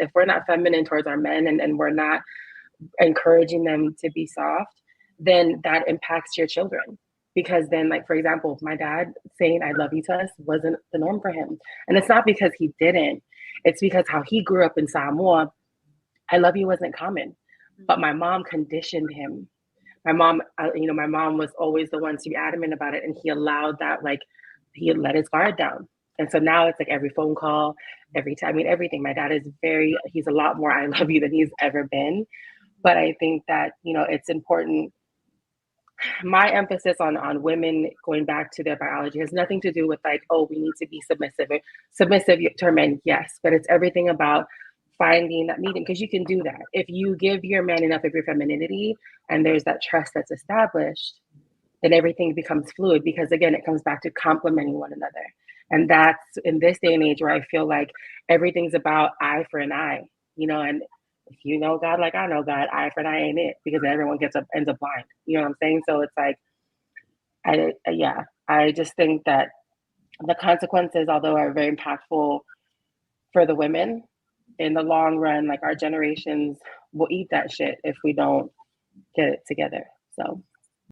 if we're not feminine towards our men and we're not encouraging them to be soft, then that impacts your children. Because then, like, for example, my dad saying I love you to us wasn't the norm for him. And it's not because he didn't, it's because how he grew up in Samoa, I love you wasn't common. But my mom conditioned him. My mom, my mom was always the one to be adamant about it. And he allowed that, like, he let his guard down. And so now it's like every phone call, every time, I mean, everything. My dad is he's a lot more I love you than he's ever been. But I think that, it's important. My emphasis on women going back to their biology has nothing to do with like, oh, we need to be submissive. Submissive to men, yes, but it's everything about finding that medium, because you can do that. If you give your man enough of your femininity and there's that trust that's established, then everything becomes fluid, because again, it comes back to complementing one another. And that's in this day and age where I feel like everything's about eye for an eye, and if you know God like I know God, eye for an eye ain't it, because everyone ends up blind. You know what I'm saying? So it's like, I just think that the consequences, although are very impactful for the women, in the long run, like our generations will eat that shit if we don't get it together. So